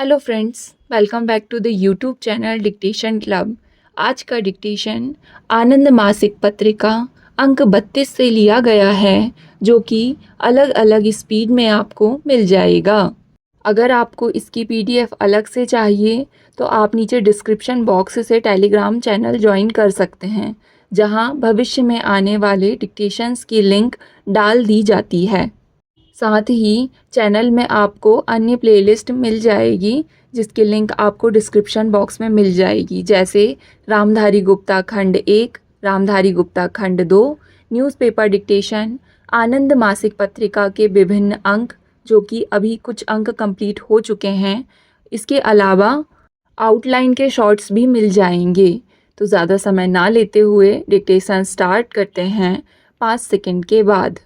Hello friends, welcome back to the YouTube channel dictation club. आज का dictation आनंद मासिक पत्रिका अंक 32 से लिया गया है, जो कि अलग अलग स्पीड में आपको मिल जाएगा। अगर आपको इसकी पीडीएफ अलग से चाहिए तो आप नीचे डिस्क्रिप्शन बॉक्स से टेलीग्राम चैनल ज्वाइन कर सकते हैं, जहां भविष्य में आने वाले डिक्टेशंस की लिंक डाल दी जाती है। साथ ही चैनल में आपको अन्य प्लेलिस्ट मिल जाएगी, जिसकी लिंक आपको डिस्क्रिप्शन बॉक्स में मिल जाएगी, जैसे रामधारी गुप्ता खंड 1, रामधारी गुप्ता खंड 2, न्यूज़पेपर डिक्टेशन, आनंद मासिक पत्रिका के विभिन्न अंक, जो कि अभी कुछ अंक कंप्लीट हो चुके हैं। इसके अलावा आउटलाइन के शॉर्ट्स भी मिल जाएंगे। तो ज़्यादा समय ना लेते हुए डिक्टेशन स्टार्ट करते हैं 5 सेकंड के बाद।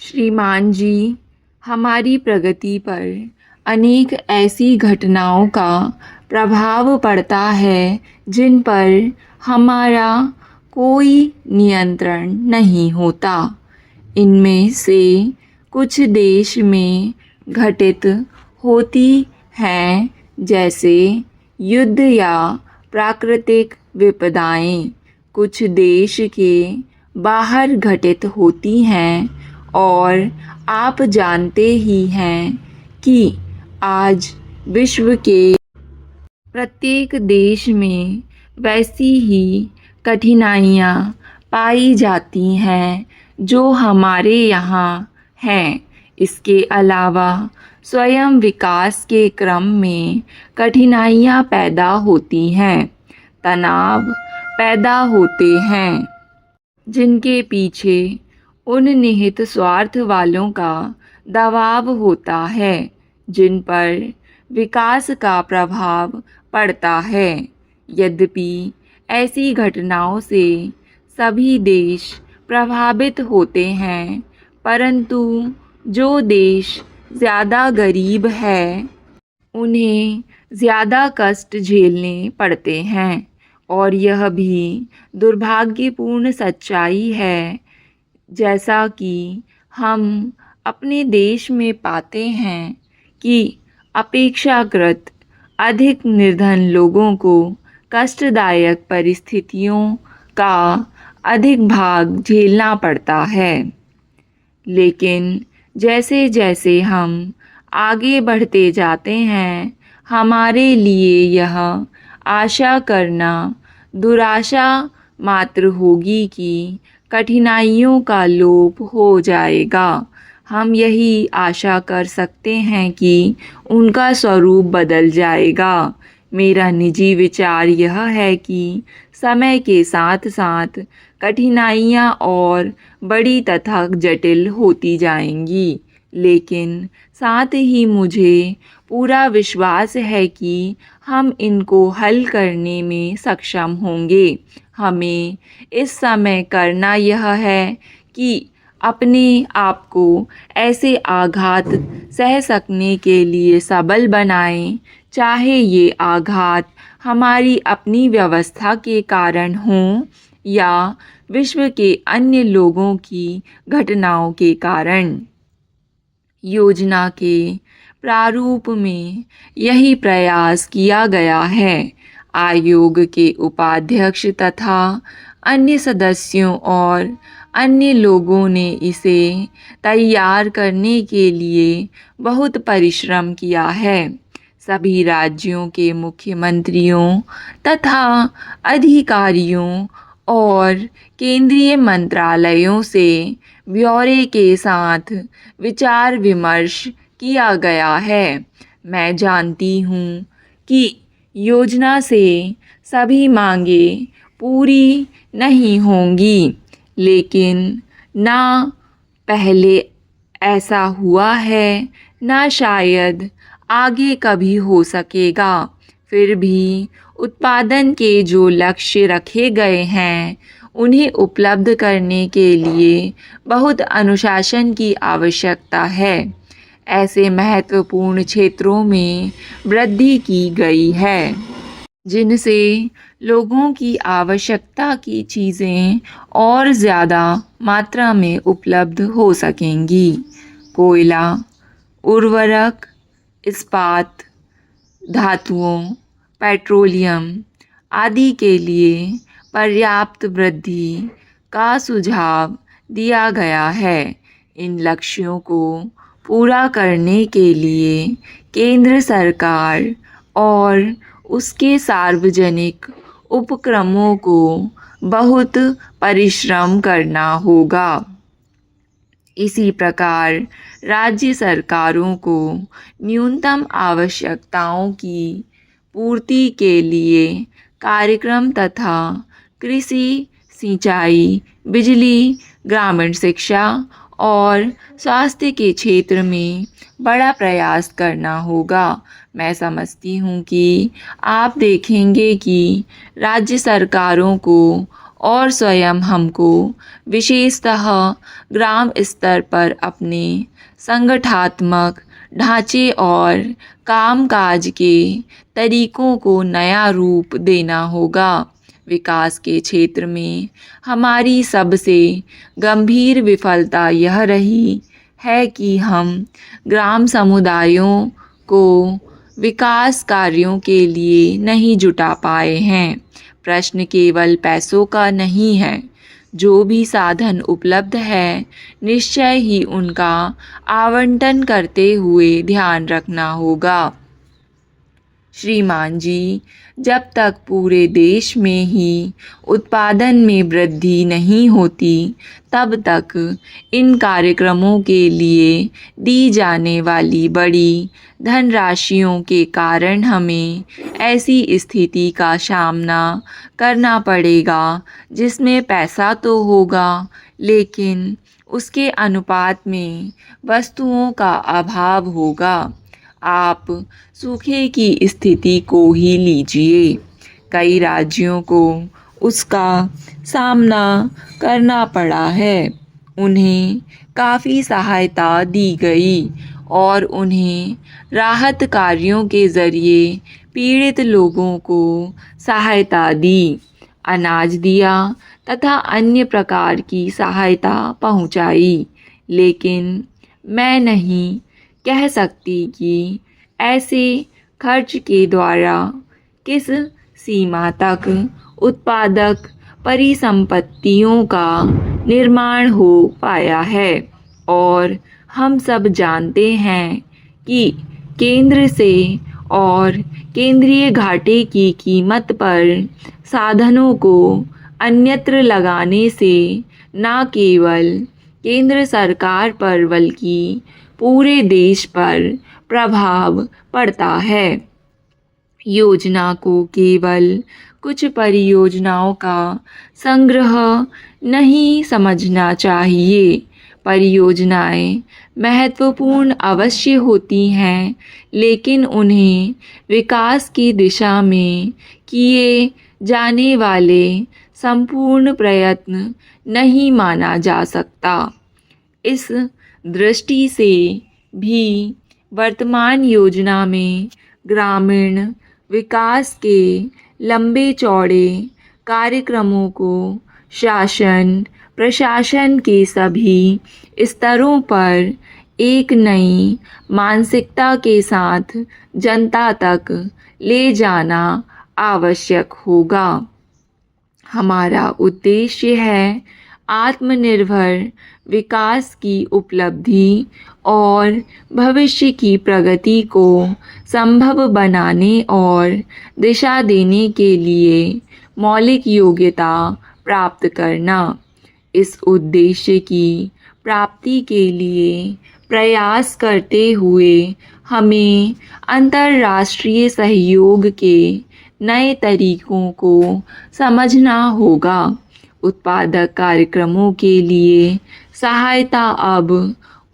श्रीमान जी, हमारी प्रगति पर अनेक ऐसी घटनाओं का प्रभाव पड़ता है जिन पर हमारा कोई नियंत्रण नहीं होता। इनमें से कुछ देश में घटित होती हैं, जैसे युद्ध या प्राकृतिक विपदाएं। कुछ देश के बाहर घटित होती हैं, और आप जानते ही हैं कि आज विश्व के प्रत्येक देश में वैसी ही कठिनाइयाँ पाई जाती हैं जो हमारे यहाँ हैं। इसके अलावा स्वयं विकास के क्रम में कठिनाइयाँ पैदा होती हैं, तनाव पैदा होते हैं, जिनके पीछे उन निहित स्वार्थ वालों का दबाव होता है, जिन पर विकास का प्रभाव पड़ता है। यद्यपि ऐसी घटनाओं से सभी देश प्रभावित होते हैं, परंतु जो देश ज़्यादा गरीब है उन्हें ज़्यादा कष्ट झेलने पड़ते हैं। और यह भी दुर्भाग्यपूर्ण सच्चाई है, जैसा कि हम अपने देश में पाते हैं कि अपेक्षाकृत अधिक निर्धन लोगों को कष्टदायक परिस्थितियों का अधिक भाग झेलना पड़ता है। लेकिन जैसे जैसे हम आगे बढ़ते जाते हैं, हमारे लिए यह आशा करना दुराशा मात्र होगी कि कठिनाइयों का लोप हो जाएगा। हम यही आशा कर सकते हैं कि उनका स्वरूप बदल जाएगा। मेरा निजी विचार यह है कि समय के साथ साथ कठिनाइयाँ और बड़ी तथा जटिल होती जाएंगी, लेकिन साथ ही मुझे पूरा विश्वास है कि हम इनको हल करने में सक्षम होंगे। हमें इस समय करना यह है कि अपने आप को ऐसे आघात सह सकने के लिए सबल बनाएं, चाहे ये आघात हमारी अपनी व्यवस्था के कारण हों या विश्व के अन्य लोगों की घटनाओं के कारण। योजना के प्रारूप में यही प्रयास किया गया है। आयोग के उपाध्यक्ष तथा अन्य सदस्यों और अन्य लोगों ने इसे तैयार करने के लिए बहुत परिश्रम किया है। सभी राज्यों के मुख्यमंत्रियों तथा अधिकारियों और केंद्रीय मंत्रालयों से ब्यौरे के साथ विचार विमर्श किया गया है। मैं जानती हूँ कि योजना से सभी मांगें पूरी नहीं होंगी, लेकिन ना पहले ऐसा हुआ है, ना शायद आगे कभी हो सकेगा। फिर भी उत्पादन के जो लक्ष्य रखे गए हैं, उन्हें उपलब्ध करने के लिए बहुत अनुशासन की आवश्यकता है। ऐसे महत्वपूर्ण क्षेत्रों में वृद्धि की गई है जिनसे लोगों की आवश्यकता की चीज़ें और ज़्यादा मात्रा में उपलब्ध हो सकेंगी। कोयला, उर्वरक, इस्पात, धातुओं, पेट्रोलियम आदि के लिए पर्याप्त वृद्धि का सुझाव दिया गया है। इन लक्ष्यों को पूरा करने के लिए केंद्र सरकार और उसके सार्वजनिक उपक्रमों को बहुत परिश्रम करना होगा। इसी प्रकार राज्य सरकारों को न्यूनतम आवश्यकताओं की पूर्ति के लिए कार्यक्रम तथा कृषि, सिंचाई, बिजली, ग्रामीण शिक्षा और स्वास्थ्य के क्षेत्र में बड़ा प्रयास करना होगा। मैं समझती हूँ कि आप देखेंगे कि राज्य सरकारों को और स्वयं हमको विशेषतः ग्राम स्तर पर अपने संगठनात्मक ढांचे और कामकाज के तरीकों को नया रूप देना होगा। विकास के क्षेत्र में हमारी सबसे गंभीर विफलता यह रही है कि हम ग्राम समुदायों को विकास कार्यों के लिए नहीं जुटा पाए हैं। प्रश्न केवल पैसों का नहीं है। जो भी साधन उपलब्ध है, निश्चय ही उनका आवंटन करते हुए ध्यान रखना होगा। श्रीमान जी, जब तक पूरे देश में ही उत्पादन में वृद्धि नहीं होती, तब तक इन कार्यक्रमों के लिए दी जाने वाली बड़ी धनराशियों के कारण हमें ऐसी स्थिति का सामना करना पड़ेगा जिसमें पैसा तो होगा, लेकिन उसके अनुपात में वस्तुओं का अभाव होगा। आप सूखे की स्थिति को ही लीजिए। कई राज्यों को उसका सामना करना पड़ा है। उन्हें काफ़ी सहायता दी गई और उन्हें राहत कार्यों के ज़रिए पीड़ित लोगों को सहायता दी, अनाज दिया तथा अन्य प्रकार की सहायता पहुंचाई। लेकिन मैं नहीं कह सकती कि ऐसे खर्च के द्वारा किस सीमा तक उत्पादक परिसंपत्तियों का निर्माण हो पाया है। और हम सब जानते हैं कि केंद्र से और केंद्रीय घाटे की कीमत पर साधनों को अन्यत्र लगाने से न केवल केंद्र सरकार पर बल्कि पूरे देश पर प्रभाव पड़ता है। योजना को केवल कुछ परियोजनाओं का संग्रह नहीं समझना चाहिए। परियोजनाएं महत्वपूर्ण अवश्य होती हैं, लेकिन उन्हें विकास की दिशा में किए जाने वाले संपूर्ण प्रयत्न नहीं माना जा सकता। इस दृष्टि से भी वर्तमान योजना में ग्रामीण विकास के लंबे चौड़े कार्यक्रमों को शासन प्रशासन के सभी स्तरों पर एक नई मानसिकता के साथ जनता तक ले जाना आवश्यक होगा। हमारा उद्देश्य है आत्मनिर्भर विकास की उपलब्धि और भविष्य की प्रगति को संभव बनाने और दिशा देने के लिए मौलिक योग्यता प्राप्त करना। इस उद्देश्य की प्राप्ति के लिए प्रयास करते हुए हमें अंतर्राष्ट्रीय सहयोग के नए तरीकों को समझना होगा। उत्पादक कार्यक्रमों के लिए सहायता अब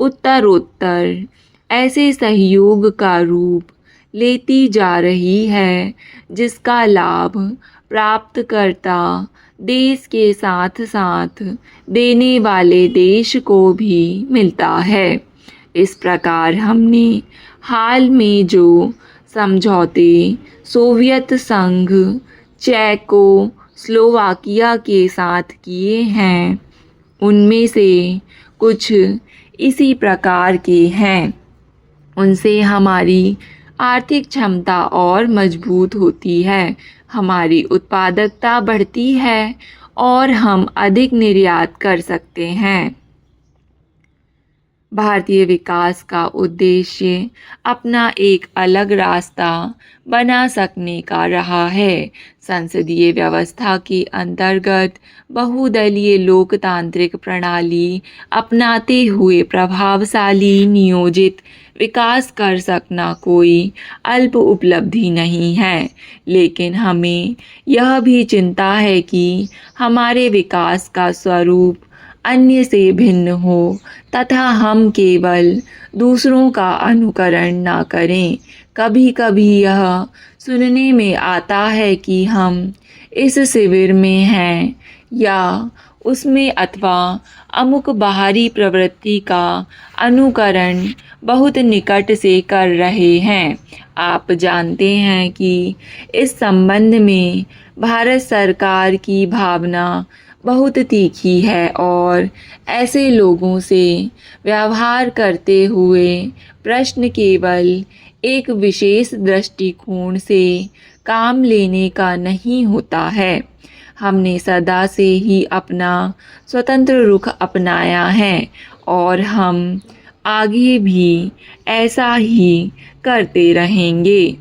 उत्तरोत्तर ऐसे सहयोग का रूप लेती जा रही है जिसका लाभ प्राप्तकर्ता देश के साथ साथ देने वाले देश को भी मिलता है। इस प्रकार हमने हाल में जो समझौते सोवियत संघ, चेकोस्लोवाकिया के साथ किए हैं। उनमें से कुछ इसी प्रकार के हैं। उनसे हमारी आर्थिक क्षमता और मजबूत होती है, हमारी उत्पादकता बढ़ती है और हम अधिक निर्यात कर सकते हैं। भारतीय विकास का उद्देश्य अपना एक अलग रास्ता बना सकने का रहा है। संसदीय व्यवस्था के अंतर्गत बहुदलीय लोकतांत्रिक प्रणाली अपनाते हुए प्रभावशाली नियोजित विकास कर सकना कोई अल्प उपलब्धि नहीं है, लेकिन हमें यह भी चिंता है कि हमारे विकास का स्वरूप अन्य से भिन्न हो तथा हम केवल दूसरों का अनुकरण ना करें। कभी कभी यह सुनने में आता है कि हम इस शिविर में हैं या उसमें अथवा अमुक बाहरी प्रवृत्ति का अनुकरण बहुत निकट से कर रहे हैं। आप जानते हैं कि इस संबंध में भारत सरकार की भावना बहुत तीखी है और ऐसे लोगों से व्यवहार करते हुए प्रश्न केवल एक विशेष दृष्टिकोण से काम लेने का नहीं होता है। हमने सदा से ही अपना स्वतंत्र रुख अपनाया है और हम आगे भी ऐसा ही करते रहेंगे,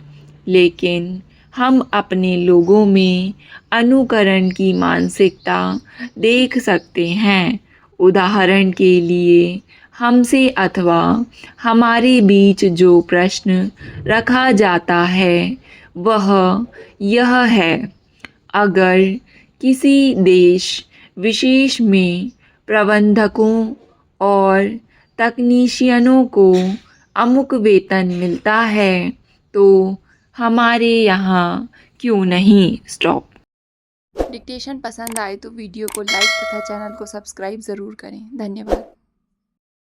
लेकिन हम अपने लोगों में अनुकरण की मानसिकता देख सकते हैं। उदाहरण के लिए हमसे अथवा हमारे बीच जो प्रश्न रखा जाता है वह यह है, अगर किसी देश विशेष में प्रबंधकों और तकनीशियनों को अमुक वेतन मिलता है तो हमारे यहाँ क्यों नहीं। स्टॉप। डिक्टेशन पसंद आए तो वीडियो को लाइक तथा चैनल को सब्सक्राइब ज़रूर करें। धन्यवाद।